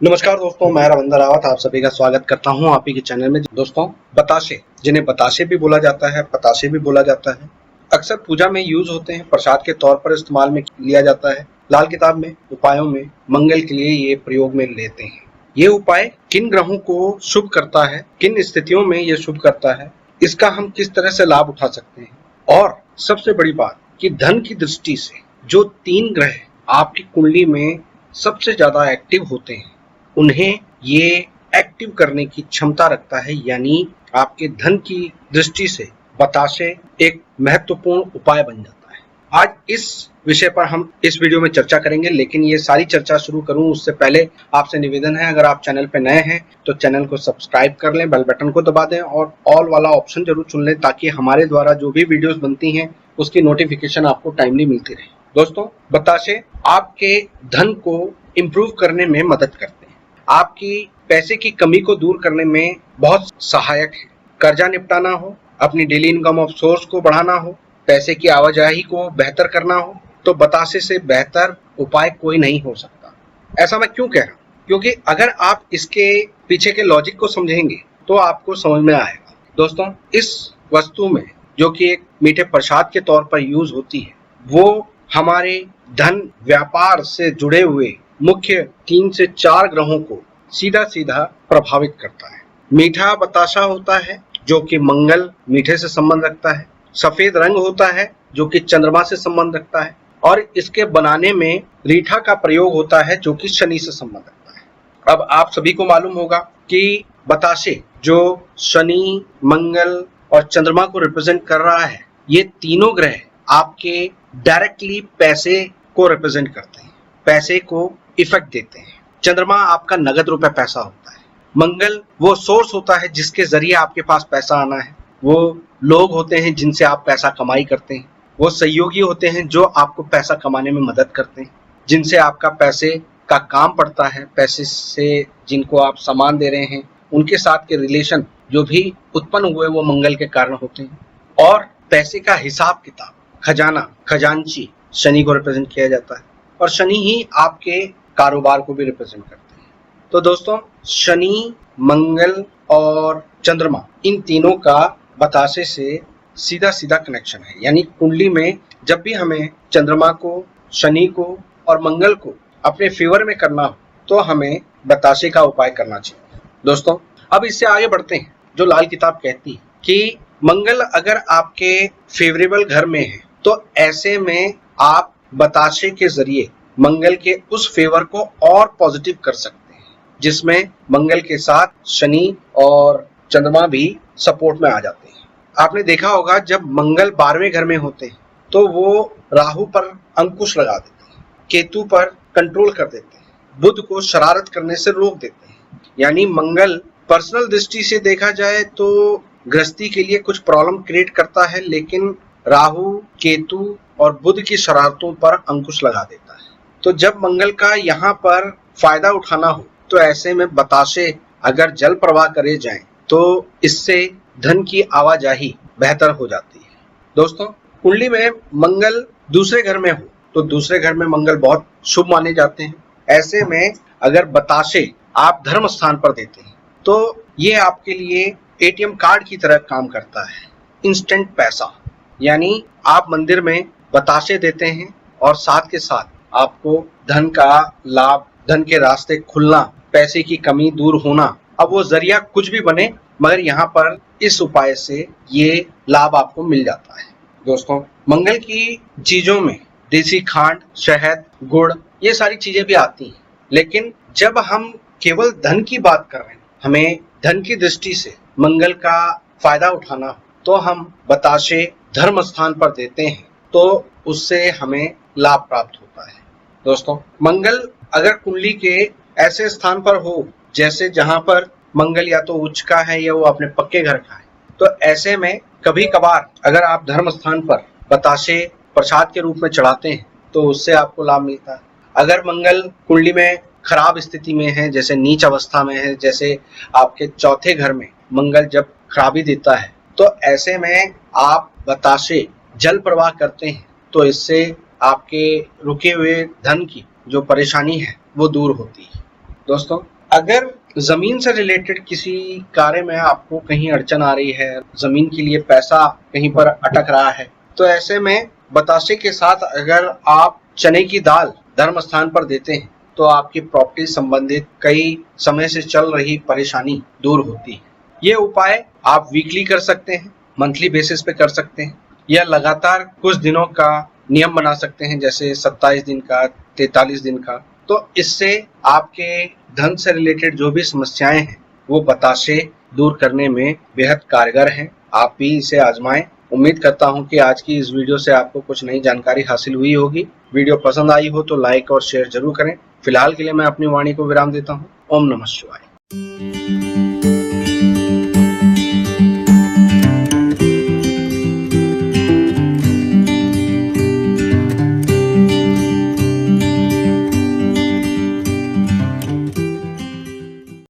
नमस्कार दोस्तों, मैं रविंद्र रावत आप सभी का स्वागत करता हूं आप ही के चैनल में। दोस्तों, बताशे, जिन्हें बताशे भी बोला जाता है, पताशे भी बोला जाता है, अक्सर पूजा में यूज होते हैं, प्रसाद के तौर पर इस्तेमाल में लिया जाता है। लाल किताब में उपायों में मंगल के लिए ये प्रयोग में लेते हैं। ये उपाय किन ग्रहों को शुभ करता है, किन स्थितियों में ये शुभ करता है, इसका हम किस तरह से लाभ उठा सकते हैं, और सबसे बड़ी बात कि धन की दृष्टि से जो 3 ग्रह आपकी कुंडली में सबसे ज्यादा एक्टिव होते हैं, उन्हें ये एक्टिव करने की क्षमता रखता है। यानी आपके धन की दृष्टि से बताशे एक महत्वपूर्ण उपाय बन जाता है। आज इस विषय पर हम इस वीडियो में चर्चा करेंगे, लेकिन ये सारी चर्चा शुरू करूं उससे पहले आपसे निवेदन है, अगर आप चैनल पे नए हैं तो चैनल को सब्सक्राइब कर लें, बेल बटन को दबा दें और ऑल वाला ऑप्शन जरूर चुन लें, ताकि हमारे द्वारा जो भी वीडियोस बनती हैं उसकी नोटिफिकेशन आपको टाइमली मिलती रहे। दोस्तों, बताशे आपके धन को इम्प्रूव करने में मदद करते हैं, आपकी पैसे की कमी को दूर करने में बहुत सहायक है। कर्जा निपटाना हो, अपनी डेली इनकम ऑफ सोर्स को बढ़ाना हो, पैसे की आवाजाही को बेहतर करना हो, तो बताशे से बेहतर उपाय कोई नहीं हो सकता। ऐसा मैं क्यों कह रहा हूँ? क्योंकि अगर आप इसके पीछे के लॉजिक को समझेंगे तो आपको समझ में आएगा। दोस्तों, इस वस्तु में जो कि एक मीठे प्रसाद के तौर पर यूज होती है, वो हमारे धन व्यापार से जुड़े हुए मुख्य 3 से 4 ग्रहों को सीधा सीधा प्रभावित करता है। मीठा बताशा होता है जो कि मंगल, मीठे से संबंध रखता है। सफेद रंग होता है जो कि चंद्रमा से संबंध रखता है, और इसके बनाने में रीठा का प्रयोग होता है जो कि शनि से संबंध रखता है। अब आप सभी को मालूम होगा कि बताशे जो शनि, मंगल और चंद्रमा को रिप्रेजेंट कर रहा है, ये तीनों ग्रह आपके डायरेक्टली पैसे को रिप्रेजेंट करते हैं, पैसे को इफेक्ट देते हैं। चंद्रमा आपका नगद रुपए पैसा होता है। मंगल वो सोर्स होता है जिसके जरिए आपके पास पैसा आना है। वो लोग होते हैं जिनसे आप पैसा कमाई करते हैं। वो सहयोगी होते हैं जो आपको पैसा कमाने में मदद करते हैं, जिनसे आपका पैसे का काम पड़ता है। पैसे से जिनको आप सामान दे रहे हैं, उनके साथ के रिलेशन जो भी उत्पन्न हुए वो मंगल के कारण होते हैं। और पैसे का हिसाब किताब, खजाना, खजांची शनि को रिप्रेजेंट किया जाता है, और शनि ही आपके कारोबार को भी रिप्रेजेंट करते हैं। तो दोस्तों, शनि, मंगल और चंद्रमा, इन तीनों का बताशे से सीधा सीधा कनेक्शन है। यानी कुंडली में जब भी हमें चंद्रमा को, शनि को और मंगल को अपने फेवर में करना हो तो हमें बताशे का उपाय करना चाहिए। दोस्तों, अब इससे आगे बढ़ते हैं। जो लाल किताब कहती है कि मंगल अगर आपके फेवरेबल घर में है तो ऐसे में आप बताशे के जरिए मंगल के उस फेवर को और पॉजिटिव कर सकते हैं, जिसमें मंगल के साथ शनि और चंद्रमा भी सपोर्ट में आ जाते हैं। आपने देखा होगा जब मंगल 12वें घर में होते हैं तो वो राहु पर अंकुश लगा देते हैं, केतु पर कंट्रोल कर देते हैं, बुध को शरारत करने से रोक देते हैं। यानी मंगल पर्सनल दृष्टि से देखा जाए तो गृहस्थी के लिए कुछ प्रॉब्लम क्रिएट करता है, लेकिन राहु, केतु और बुध की शरारतों पर अंकुश लगा देता है। तो जब मंगल का यहाँ पर फायदा उठाना हो तो ऐसे में बताशे अगर जल प्रवाह करे जाएं तो इससे धन की आवाजाही बेहतर हो जाती है। दोस्तों, कुंडली में मंगल दूसरे घर में हो तो दूसरे घर में मंगल बहुत शुभ माने जाते हैं। ऐसे में अगर बताशे आप धर्म स्थान पर देते हैं तो ये आपके लिए एटीएम कार्ड की तरह काम करता है, इंस्टेंट पैसा। यानी आप मंदिर में बताशे देते हैं और साथ के साथ आपको धन का लाभ, धन के रास्ते खुलना, पैसे की कमी दूर होना, अब वो जरिया कुछ भी बने, मगर यहाँ पर इस उपाय से ये लाभ आपको मिल जाता है। दोस्तों, मंगल की चीजों में देसी खांड, शहद, गुड़, ये सारी चीजें भी आती हैं, लेकिन जब हम केवल धन की बात कर रहे हैं, हमें धन की दृष्टि से मंगल का फायदा उठाना हो तो हम बताशे धर्म स्थान पर देते हैं तो उससे हमें लाभ प्राप्त होता है। दोस्तों, मंगल अगर कुंडली के ऐसे स्थान पर हो जैसे जहां पर मंगल या तो उच्च का है या वो अपने पक्के घर का है, तो ऐसे में कभी कभार अगर आप धर्म स्थान पर बताशे प्रसाद के रूप में चढ़ाते हैं तो उससे आपको लाभ मिलता है। अगर मंगल कुंडली में खराब स्थिति में है, जैसे नीच अवस्था में है, जैसे आपके चौथे घर में मंगल जब खराबी देता है, तो ऐसे में आप बताशे जल प्रवाह करते हैं तो इससे आपके रुके हुए धन की जो परेशानी है वो दूर होती है। दोस्तों, अगर जमीन से रिलेटेड किसी कार्य में आपको कहीं अड़चन आ रही है, जमीन के लिए पैसा कहीं पर अटक रहा है, तो ऐसे में बताशे के साथ अगर आप चने की दाल धर्म स्थान पर देते हैं तो आपकी प्रॉपर्टी संबंधित कई समय से चल रही परेशानी दूर होती है। ये उपाय आप वीकली कर सकते हैं, मंथली बेसिस पे कर सकते हैं, या लगातार कुछ दिनों का नियम बना सकते हैं, जैसे 27 दिन का, 43 दिन का। तो इससे आपके धन से रिलेटेड जो भी समस्याएं हैं वो बताशे दूर करने में बेहद कारगर हैं। आप भी इसे आजमाएं। उम्मीद करता हूं कि आज की इस वीडियो से आपको कुछ नई जानकारी हासिल हुई होगी। वीडियो पसंद आई हो तो लाइक और शेयर जरूर करें। फिलहाल के लिए मैं अपनी वाणी को विराम देता हूं। ओम नमः शिवाय।